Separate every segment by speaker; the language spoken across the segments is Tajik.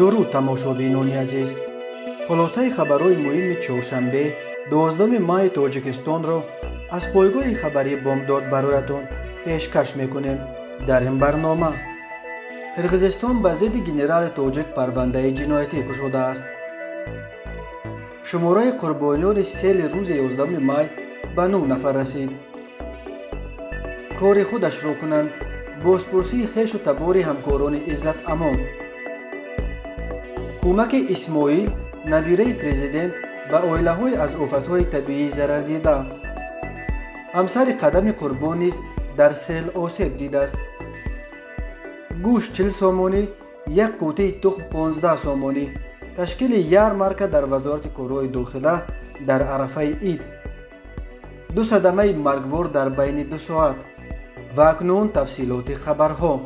Speaker 1: درود تماشابینان عزیز. خلاصه خبرهای مهم چهارشنبه 12 ماه تاجیکستان را از پایگاه خبری بامداد برایتان پیشکش میکنیم. در این برنامه قرقیزستان به ضد گنرال تاجیک پرونده جنایتی گشوده است. شماره قربانیان سیل روز 11 ماه به 9 نفر رسید. کار خودش را کنند، بازپرسی خویش و تبار همکاران عزت امان. کمک اسماعیل نبیره پرزیدنت به عائله های از آفت‌های طبیعی ضرر دیده. همسر قدم قربان نیز در سیل آسیب دیده است. گوشت 40 سامانی، یک قوطه تخم 15 سامانی. تشکیل یارمارک در وزارت کارهای داخله در عرفه عید. 2 صدمه مرگبار در بین 2 ساعت. و اکنون تفصیلات خبرها.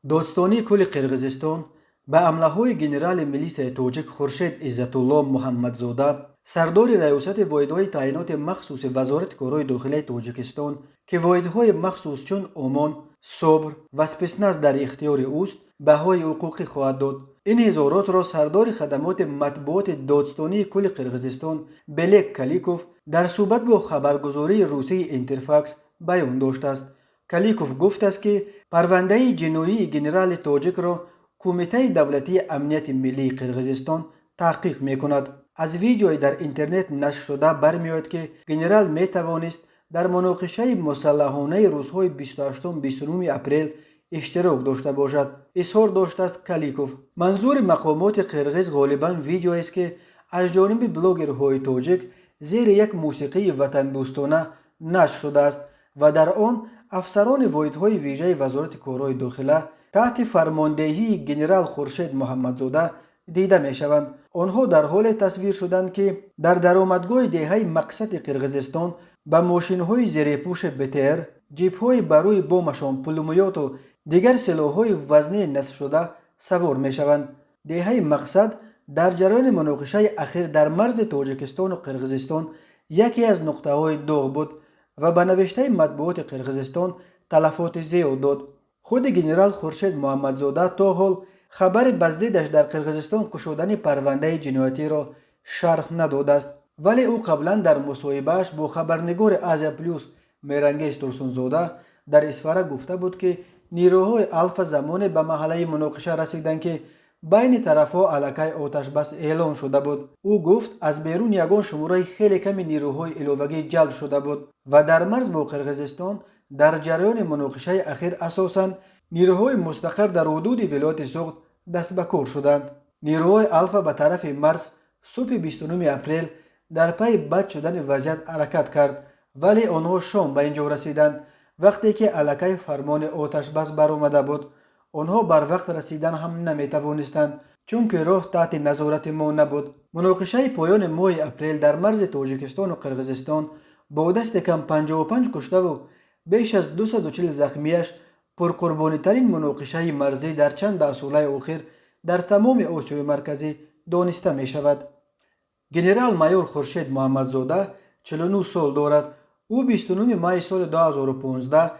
Speaker 1: دادستانی کل قرقیزستان به حمله های گنرال ملیس تاجیک خورشید عزت الله محمدزاده سردار ریاست واحدهای تعینات مخصوص وزارت کارهای داخلی تاجیکستان که واحدهای مخصوص چون امان، صبر و سپسناز در اختیار اوست بهای حقوقی خواهد داد. این اظهارات را سردار خدمات مطبوعات دادستانی کل قرقیزستان بلک کلیکوف در صحبت با خبرگزاری روسی اینترفاکس بیان داشته است. کلیکوف گفت است که پرونده جنایی گنرال تاجیک را کمیته دولتی امنیت ملی قرقیزستان تحقیق می کند. از ویدیوی در اینترنت نشر شده برمیآید که گنرال می توانست در مناقشه مسلحانه روزهای 28-29 اپریل اشتراک داشته باشد. اظهار داشته است کلیکوف. منظور مقامات قرقیز غالبا ویدیویی است که از جانب بلاگرهای تاجیک زیر یک موسیقی وطن دوستانه نشر شده است و در آن افسران واحدهای ویژه وزارت کارهای داخله تحت فرماندهی گنرال خورشید محمدزاده دیده می شوند. آنها در حال تصویر شدند که در درآمدگاه دهه مقصد قرقیزستان به ماشین های زیر پوش بتر، جیپ های بروی بومشان، پلومیات و دیگر سلاح های وزنی نصب شده سوار می شوند. دهه مقصد در جریان مناقشه اخیر در مرز تاجیکستان و قرقیزستان یکی از نقطه های داغ بود و به نوشته مطبوعات قرقیزستان تلفات زیاد داد. خود گنرال خورشید محمدزاده تا حال خبر به ضدش در قرقیزستان گشودن پرونده جنایتی را شرح نداده است، ولی او قبلا در مصاحبه‌اش با خبرنگار آزیا پلوس میرنگیز ترسونزاده در اسفاره گفته بود که نیروهای الفا زمان به محله مناقشه رسیدند که بین طرفها علاقه آتش بس اعلان شده بود. او گفت از بیرون یگان شماره خیلی کمی نیروهای علاوگی جلب شده بود و در مرز با قرقیزستان در جریان مناقشه اخیر اساساً نیروهای مستقر در حدود ولایت سوخت دست به کار شدند. نیروهای الفا به طرف مرز صبح 29 اپریل در پی بد شدن وضعیت حرکت کرد، ولی آنها شام به اینجا رسیدند. وقتی که علاقه فرمان آتش بس برآمده بود، آنها بر وقت رسیدن هم نمی توانستند چون که راه تحت نظارت ما نبود. مناقشه پایان ماه اپریل در مرز تاجیکستان و قرقیزستان با دست کم 55 کشته و بیش از 240 زخمیش پرقربانی ترین مناقشه مرزی در چند ده ساله اخیر در تمام آسیای مرکزی دانسته می شود. گنرال مایور خورشید محمدزاده 49 سال دارد. او 29 ماه سال 2015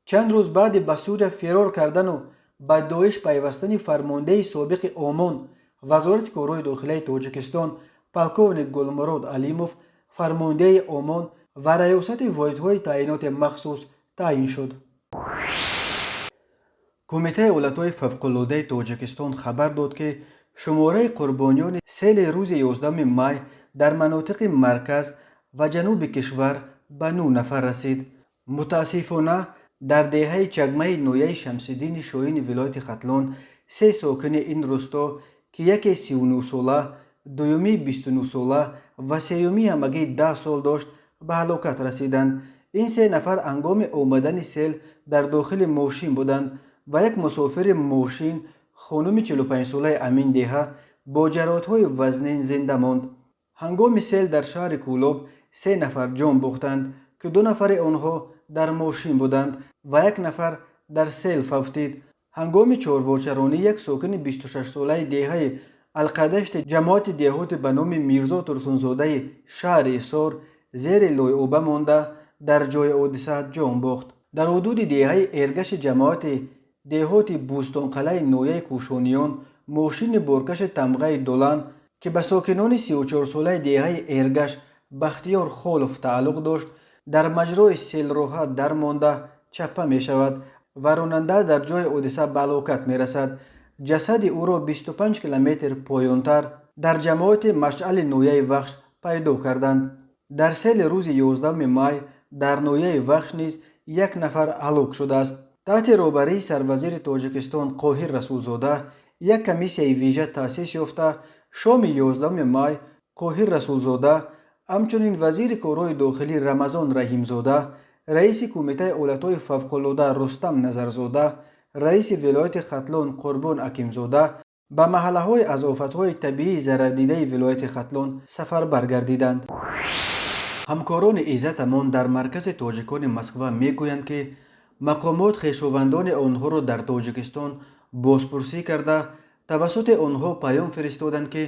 Speaker 1: چند روز بعد به سوریه فرار کردن و به داعش پیوستن فرمانده سابق امان وزارت کارهای داخلی تاجیکستان پلکونیک گلمراد علیموف فرمانده امان و ریاست واحدهای تعینات مخصوص تعیین شد. کمیته ایالت‌های فوق‌العاده تاجیکستان خبر داد که شماره قربانیان سیل روز 11 ماه در مناطق مرکز و جنوب کشور به 9 نفر رسید. متاسفانه در دهه چگمه نویه شمس‌الدین شاهین ولایت ختلان 3 ساکن این روستا که یکی 39 ساله، دومی 29 ساله و سومی همگی 10 سال داشت به هلاکت رسیدند. این 3 نفر هنگام آمدن سیل در داخل ماشین بودند و یک مسافر ماشین خانم 45 ساله امین دهه با جراحت‌های وزنین زنده ماند. هنگام سیل در شهر کولاب 3 نفر جان باختند که 2 نفر آنها در ماشین بودند و 1 نفر در سیل فوتید. هنگام چهارواچرانی یک ساکن 26 ساله دهه القدشت جماعت دیهات به نام میرزا ترسونزاده شهر ایسار زیر لای اوبه مانده در جای حادثه جان باخت. در حدود دهه ارگش جماعت деҳоти бӯстонқалъаи ноҳияи кӯшониён мошини боркаши тамғаи дулан ки ба сокинони 34-солаи деҳаи Эргаш Бахтиёр Холов тааллуқ дошт, дар маҷрои селроҳа дармонда чаппа мешавад ва ронанда дар ҷои ҳодиса ба ҳалокат мерасад. ҷасади ӯро 25 километр поёнтар дар ҷамоати Машъали ноҳияи Вахш пайдо карданд. дар сели рӯзи 11 май дар ноҳияи Вахш низ як нафар ҳалок шудааст. таҳти роҳбарии сарвазири Тоҷикистон Қоҳир Расулзода як комиссияи вижа таъсис ёфта, шоми 11 май Қоҳир Расулзода ҳамчунин вазири корҳои дохилӣ Рамазон Раҳимзода, раиси кумитаи ҳолатҳои фавқулода Рустам Назарзода, раиси вилояти Хатлон Қурбон Акимзода ба маҳаллаҳои аз офатҳои табиии зарардидаи вилояти Хатлон сафарбар гардиданд. ҳамкорони Иззатамон дар маркази тоҷикони Москва мегӯянд, ки мақомот хешовандони онҳоро дар Тоҷикистон бозпурсӣ карда, тавассути онҳо паём фиристоданд, ки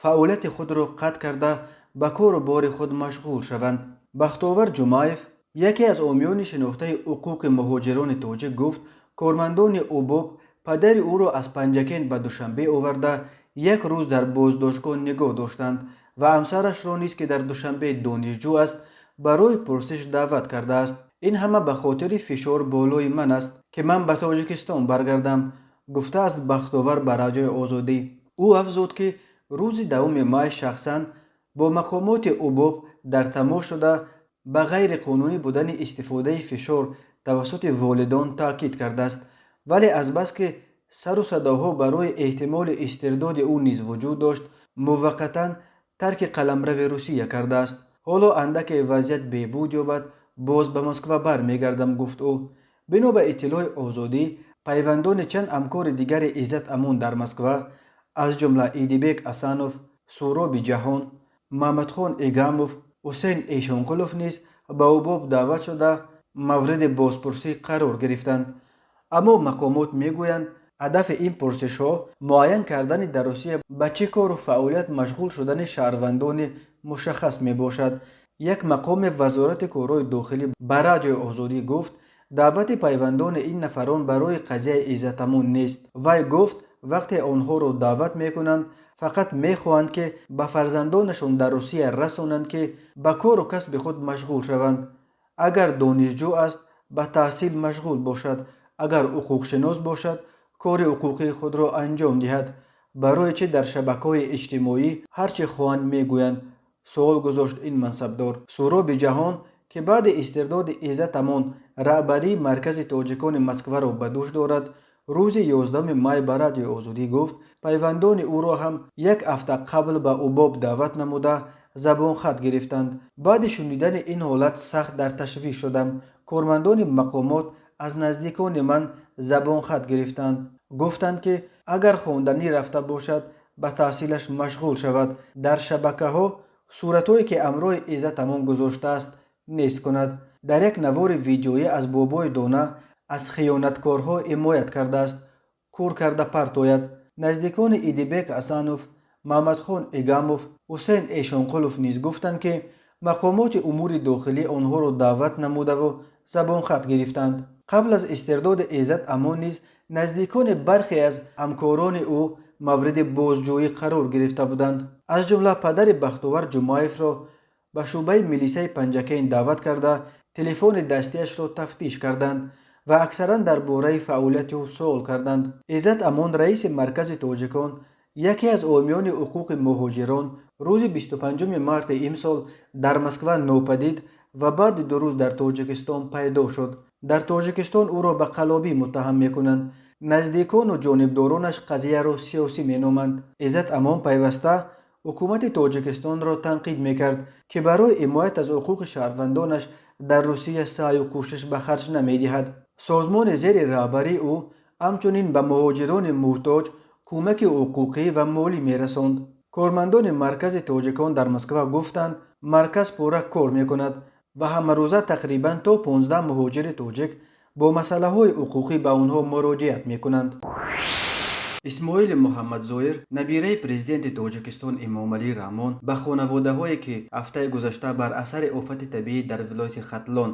Speaker 1: фаъолияти худро қатъ карда ба кору бори худ машғул шаванд. Бахтовар Ҷумаев, яке аз омиёни шинохтаи ҳуқуқи муҳоҷирони тоҷик, гуфт кормандони ӯбоб падари ӯро аз Панҷакен ба Душанбе оварда як рӯз дар боздоштгоҳ нигоҳ доштанд ва ҳамсарашро низ, ки дар Душанбе донишҷӯ аст, барои пурсиш даъват кардааст. ин ҳама ба хотири фишор болои ман аст, ки ман ба Тоҷикистон баргардам, гуфтааст Бахтовар ба Радиои Озодӣ. ӯ афзуд, ки рӯзи 2 май шахсан бо мақомоти ӯбоб дар тамос шуда, ба ғайриқонунӣ будани истифодаи фишор тавассути волидон таъкид кардааст, вале азбас ки сару садоҳо барои эҳтимоли истирдоди ӯ низ вуҷуд дошт, муваққатан тарки қаламрави Русия кардааст. ҳоло андаке вазъият беҳбуд ёбад, боз ба Москва бармегардам, гуфт ӯ. бино ба иттилои Озодӣ, пайвандони чанд ҳамкори дигари Иззатамон дар Москва, аз ҷумла Идибек Асанов, Суроби Ҷаҳон, Маҳмадхон Игамов, Ҳусейн Эшонқулов низ ба ӯбоб даъват шуда мавриди бозпурсӣ қарор гирифтанд. аммо мақомот мегӯянд, ҳадафи ин пурсишҳо муайян кардани дар Русия ба чӣ кору фаъолият машғул шудани шаҳрвандони мушаххас мебошад. як мақоми вазорати корҳои дохилӣ ба Радиои Озодӣ гуфт, даъвати пайвандони ин нафарон барои қазияи Иззатамон нест. вай гуфт, вақте онҳоро даъват мекунанд, фақат мехоҳанд, ки ба фарзандонашон дар Русия расонанд, ки ба кору касби худ машғул шаванд. агар донишҷӯ аст, ба таҳсил машғул бошад, агар ҳуқуқшинос бошад, кори ҳуқуқии худро анҷом диҳад. барои чӣ дар шабакаҳои иҷтимоӣ ҳарчӣ хоҳанд мегӯянд? суол гузошт ин мансабдор. Суроби Ҷаҳон, ки баъди истирдоди Иззатамон раҳбарии маркази тоҷикони Москваро ба дӯш дорад, рӯзи 11 май ба Радиои Озодӣ гуфт, пайвандони ӯро ҳам як ҳафта қабл ба ӯбоб даъват намуда забонхат гирифтанд. баъди шунидани ин ҳолат сахт дар ташвиш шудам. кормандони мақомот аз наздикони ман забонхат гирифтанд. гуфтанд, ки агар хонданӣ рафта бошад, ба таҳсилаш машғул шавад, дар шабакаҳо суратҳое ки ҳамроҳи Иззатамон гузоштааст нест кунад. дар як навори видеоӣ аз бобои дона аз хиёнаткорҳо ҳимоят кардааст, кур карда партояд. наздикони Идибек Асанов, Маҳмадхон Игамов, Ҳусейн Эшонқулов низ гуфтанд, ки мақомоти умури дохилӣ онҳоро даъват намудаву забонхат гирифтанд. қабл аз истирдоди Иззатамон низ наздикони бархе аз ҳамкорони ӯ мавриди бозҷӯӣ қарор гирифта буданд. аз ҷумла падари Бахтовар Ҷумаевро ба шӯъбаи милисияи Панҷакен даъват карда, телефони дастиашро тафтиш карданд ва аксаран дар бораи фаъолияти ӯ суол карданд. Иззатамон, раиси маркази тоҷикон, яке аз ҳомиёни ҳуқуқи муҳоҷирон, рӯзи 25 марти имсол дар Москва нопадид ва баъди 2 рӯз дар Тоҷикистон пайдо шуд. дар Тоҷикистон ӯро ба қалобӣ муттаҳам мекунанд. наздикону ҷонибдоронаш қазияро сиёсӣ меноманд. Иззатамон пайваста ҳукумати Тоҷикистонро танқид мекард, ки барои ҳимоят аз ҳуқуқи шаҳрвандонаш дар Русия саъю кӯшиш ба харҷ намедиҳад. созмони зери раҳбарии ӯ ҳамчунин ба муҳоҷирони муҳтоҷ кӯмаки ҳуқуқӣ ва молӣ мерасонд. кормандони маркази тоҷикон дар Москва гуфтанд, марказ пурра кор мекунад ва ҳамарӯза тақрибан то 15 муҳоҷири тоҷик бо масъалаҳои ҳуқуқӣ ба онҳо муроҷиат мекунанд. исмоили муҳаммадзоир, набираи президенти Тоҷикистон Эмомалӣ Раҳмон, ба хонаводаҳое, ки ҳафтаи гузашта бар асари офати табиӣ дар вилояти Хатлон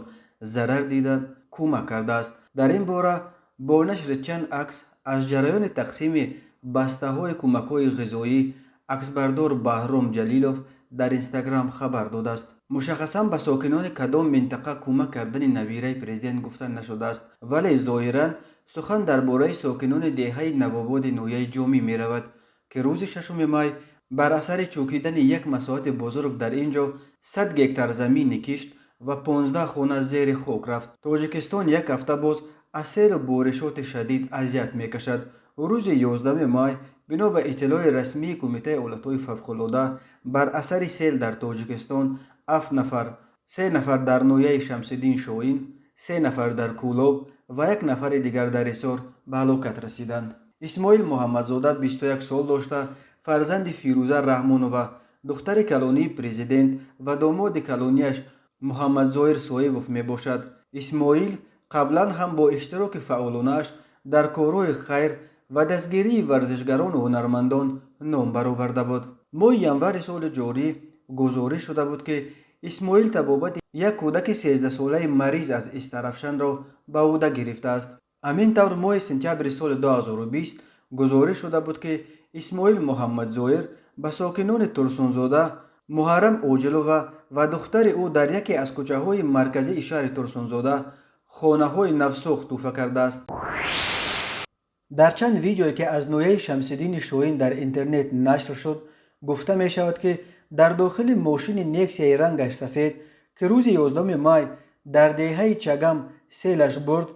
Speaker 1: зарар дида, кӯмак кардааст. дар ин бора با نشر چند عکس از جریان تقسیم بسته‌های کمک‌های غذایی عکسبردار بهرام جلیلوف در اینستاگرام خبر داده است. مشخصا به ساکنان کدام منطقه کمک کردن نویره پرزیدنت گفته نشده است، ولی ظاهرا سخن درباره ساکنان دهه نوآباد نویه جامی می رود که روز 6 می بر اثر چوکیدن یک مساحت بزرگ در اینجا 100 گکتار زمین کشت و 15 خانه زیر خاک رفت. تاجیکستان یک هفته باز از سیل و بارشات شدید اذیت می کشد. روز 11 می بنا به اطلاع رسمی کمیته حالتهای فوق‌العاده بر اثر سیل در تاجیکستان 7 نفر، 3 نفر در نویه شمس‌الدین شاهین، 3 نفر در کولاب و 1 نفر دیگر در حصار به هلاکت رسیدند. اسماعیل محمدزاده 21 سال داشته، فرزند فیروزه رحمانووا دختر کلانی پرزیدنت و داماد کلانیش محمد ظاهر صایبوف می باشد. اسماعیل قبلا هم با اشتراک فعالانش در کارهای خیر و دستگیری ورزشگران و هنرمندان نام برآورده بود. ماه ینور سال جاری گزارش شده بود که اسماعیل تبابت یک کودک 13 ساله مریض از استرفشن را به عهده گرفته است. همین طور ماه سپتامبر سال 2020 گزارش شده بود که اسماعیل محمد ظاهر به ساکنان ترسونزاده محرم اوجلووا و دختر او در یکی از کوچه های مرکزی شهر ترسونزاده خانه های نوساخت تحفه کرده است. در چند ویدیویی که از نویه شمس‌الدین شاهین در اینترنت نشر شد گفته می شود که در داخل ماشین نکسای رنگش سفید که روز 11 می در دهه چگم سیلش برد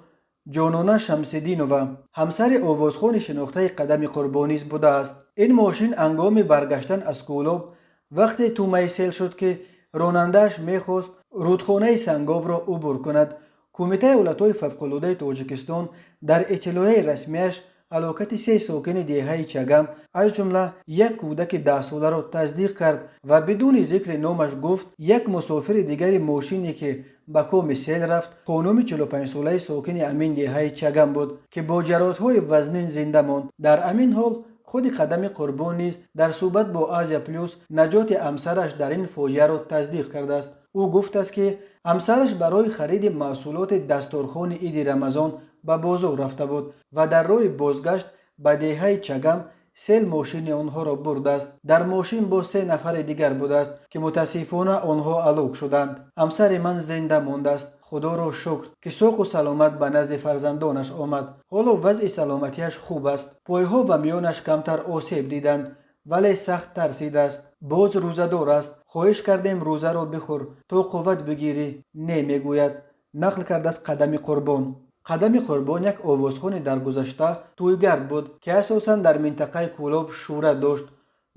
Speaker 1: جانانه شمس‌الدینووا همسر آوازخوان شناخته قدم قربانیز بوده است. این ماشین هنگام برگشتن از کولاب وقتی تومه سیل شد که راننده‌اش میخواست رودخانه سنگاب را عبور کند. کمیته حالتهای فوق‌العاده تاجیکستان در اطلاع رسمیش هلاکت 3 ساکن دهه چگم از جمله یک کودک 10 ساله را تصدیق کرد و بدون ذکر نامش گفت یک مسافر دیگر ماشینی که به کام سیل رفت خانم 45 ساله ساکن امین دهه چگم بود که با جراحت‌های وزنین زنده ماند. در امین حال خود قدم قربان نیز در صحبت با آزیا پلوس نجات همسرش در این فاجعه را تصدیق کرده است. او گفت است که همسرش برای خرید محصولات دسترخوان عید رمضان به بازار رفته بود و در راه بازگشت به دهه چگم سیل ماشین آنها را برده است. در ماشین با 3 نفر دیگر بوده است که متاسفانه آنها هلاک شدند. همسر من زنده مانده است. خدا را شکر که ساق و سلامت به نزد فرزندانش آمد. حالا وضع سلامتیش خوب است. پایها و میانش کمتر آسیب دیدند ولی سخت ترسیده است. باز روزه دار است. خواهش کردیم روزه را بخور تا قوت بگیری. نمیگوید. نقل کرده از قدم قربان. قدم قربان یک آوازخوان در گذشته تویگرد بود که اساساً در منطقه کولاب شهرت داشت.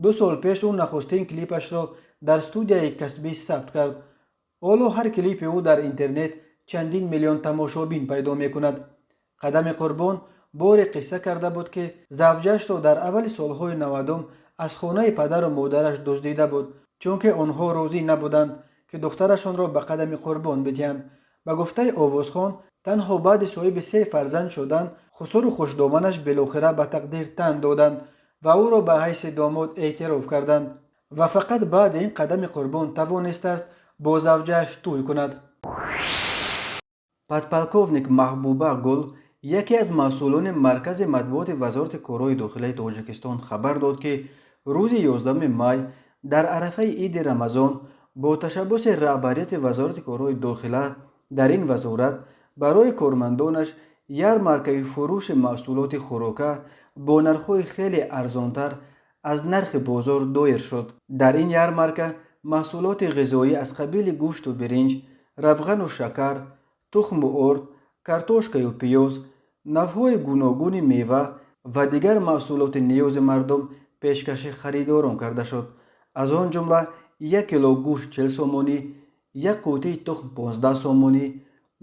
Speaker 1: 2 سال پیش او نخستین کلیپش را در استودیوی کسبی ثبت کرد. حالا هر کلیپ او در اینترنت چندین میلیون تماشابین پیدا می کند. قدم قربان بار قصه کرده بود که زوجش را در اول سالهای 90 از خانه پدر و مادرش دزدیده بود چون که آنها راضی نبودند که دخترشان را به قدم قربان بدهند. به گفته آوازخوان تنها بعد صاحب 3 فرزند شدن خسر و خوشدامنش بالاخره به تقدیر تن دادند و او را به حیث داماد اعتراف کردند و فقط بعد این قدم قربان توانست است با زوجش توی کند. پادپالکوونیک محبوبه گل یکی از مسئولان مرکز مطبوعات وزارت کارهای داخلی تاجیکستان خبر داد که روز 11 می در عرفه عید رمضان با تشبث رهبریت وزارت کارهای داخلی در این وزارت برای کارمندانش یارمارکه فروش محصولات خوراکه با نرخ‌های خیلی ارزانتر از نرخ بازار دایر شد. در این یارمارکه محصولات غذایی از قبیل گوشت و برنج، روغن و شکر، تخم و ارد، کارتوشکا و پیاز، نوع‌های گوناگون میوه و دیگر محصولات نیاز مردم پیشکش خریداران کرده شد. از آن جمله 1 کیلو گوشت 40 سومانی، 1 قوطی تخم 15 سومانی،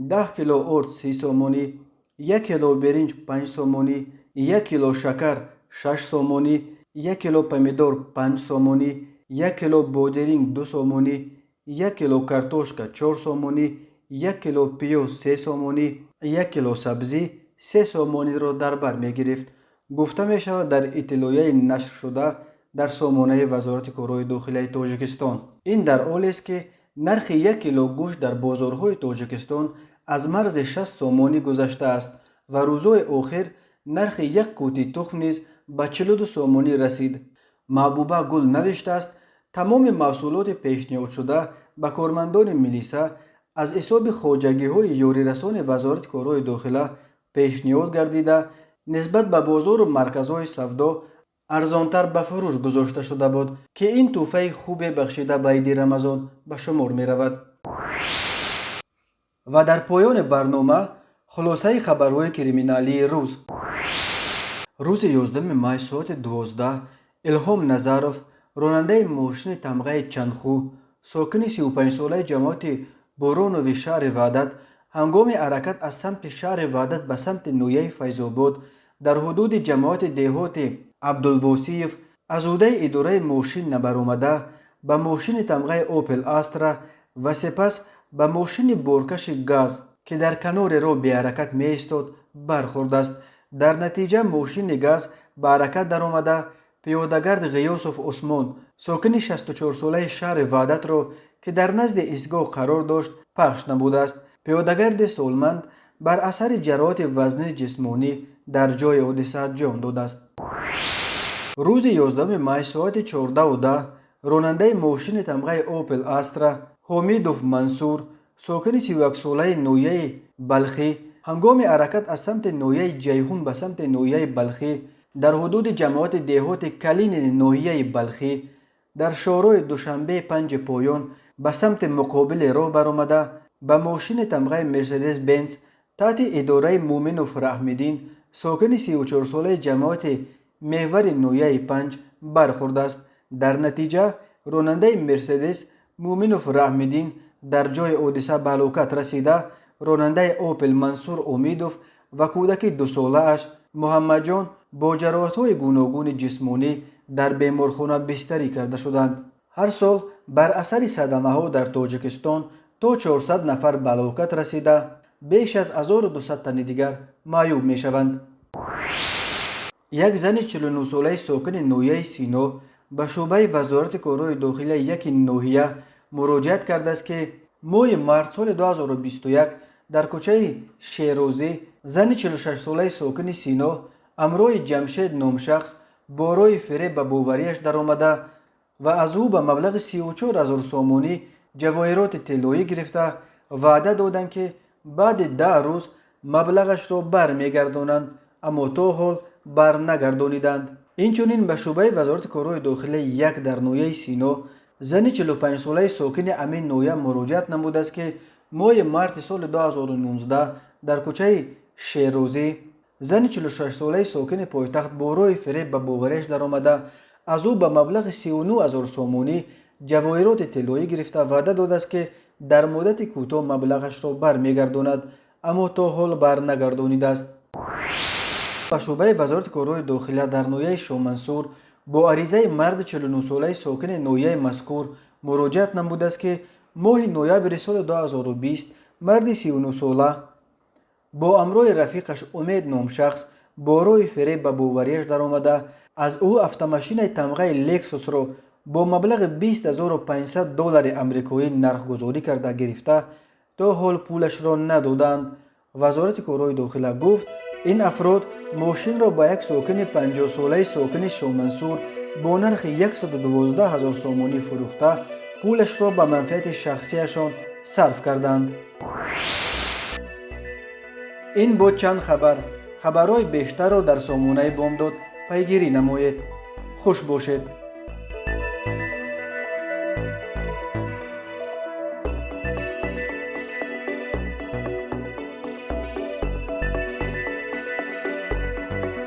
Speaker 1: 10 کیلو ارد 30 سومانی، 1 کیلو برنج 5 سومانی، 1 کیلو شکر 6 سومانی، 1 کیلو پمیدور 5 سومانی، 1 کیلو بادرینگ 2 سومانی، 1 کیلو کارتوشکا 4 سومانی، 1 کیلو پیاز 3 سومانی، 1 کیلو سبزی 3 سومانی را در بر می گرفت. گفته می شود در اطلاعیه نشر شده در سامانه وزارت کارهای داخلی تاجیکستان. این در حالی است که نرخ 1 کیلو گوشت در بازارهای تاجیکستان از مرز 60 سومانی گذشته است و روزهای آخر نرخ یک قوطی تخم نیز به 42 سومانی رسید. محبوبه گل نوشته است تمام محصولات پیشنهاد شده به کارمندان ملیسا از حساب خواجگی های یاری رسان وزارت کارهای داخله پیشنهاد گردیده نسبت به بازار و مرکزهای سودا ارزانتر به فروش گذاشته شده بود که این تحفه خوب بخشیده به عید رمضان به شمار می رود. و در پایان برنامه خلاصه خبرهای کریمینالی روز. روز 11 مای ساعت 12 الهام نظرов راننده ماشین تمغه چندخو ساکن 35 ساله جماعت بورونوی شهر وحدت هنگام حرکت از سمت شهر وحدت به سمت نویه فیض‌آباد در حدود جماعت دهات عبدالواسیف از عهده اداره ماشین نبرآمده به ماشین تمغه اوپل استرا و سپس به ماشین بارکش گاز که در کنار راه به حرکت می ایستاد برخورد است. در نتیجه ماشین گاز به حرکت در آمده پیاده‌گرد غیاث عثمان ساکن 64 ساله شهر وحدت را که در نزد ایستگاه قرار داشت پخش نموده است. پیاده‌گرد سالمند بر اثر جراحات وزنی جسمانی در جای حادثه جان داده است. روز 11 مای ساعت 14:10 راننده ماشین تمغه اوپل استرا حمیدوف منصور ساکن 31 ساله نویه بلخی هنگام حرکت از سمت نویه جیهون به سمت نویه بلخی در حدود جماعت دهات کلین نویه بلخی در شارع دوشنبه 5 پایان به سمت مقابل راه برآمده به ماشین تمغه مرسدس بنز تحت اداره مومنوف رحمدین ساکن 34 ساله جماعت محور نویه 5 برخورد است. در نتیجه راننده مرسدس مومنوف رحمدین در جای حادثه به هلاکت رسیده راننده اوپل منصور امیدوف و کودک 2 ساله اش محمد جان با جراحت‌های گوناگون جسمانی در بیمارخانه بستری کرده شدند. هر سال بر اثر صدمه‌ها در تاجیکستان تا 400 نفر به هلاکت رسیده بیش از 1200 تن دیگر معیوب می‌شوند. یک زن 49 ساله ساکن نویه سینا به شعبه وزارت کارهای داخلی یک ناحیه مراجعت کرده است که ماه مارس سال 2021 در کوچه شیروزی زن 46 ساله ساکن سینا همراه جمشید نام شخص با راه فریب به باوریش در آمده و از او به مبلغ 34,000 سومانی جواهرات طلایی گرفته وعده دادند که بعد 10 روز مبلغش را برمیگردانند، اما تا حال بر نگردانیدند. اینچنین به شعبه وزارت کارهای داخلی یک در نویه سینا زن 45 ساله ساکن امین نویه مراجعت نموده است که ماه مارس سال 2019 در کوچه شیروزی زن 46 ساله ساکن پایتخت با راه فریب به باوریش در آمده از او به مبلغ 39,000 سومانی جواهرات طلایی گرفته وعده داده است که در مدت کوتاه مبلغش را برمیگرداند، اما تا حال بر نگردانیده است. به شعبه وزارت کارهای داخلی در نویه شامنصور با عریضه مرد 49 ساله ساکن نویه مذکور مراجعت نموده است که ماه نوامبر سال 2020 مرد 39 ساله با همراه رفیقش امید نام شخص با راه فریب به باوریش در آمده از او автомاشین تمغه لکسوس را با مبلغ 20,500 دلار امریکایی نرخ گذاری کرده گرفته تا حال پولش را ندادند. وزارت کارهای داخلی گفت این افراد ماشین را به یک ساکن 50 ساله ساکن شامنصور با نرخ 112,000 سومانی فروخته پولش را به منفعت شخصیشان صرف کردند. این بود چند خبرهای بیشتر را در سامانه بامداد پیگیری نمایید. خوش باشید.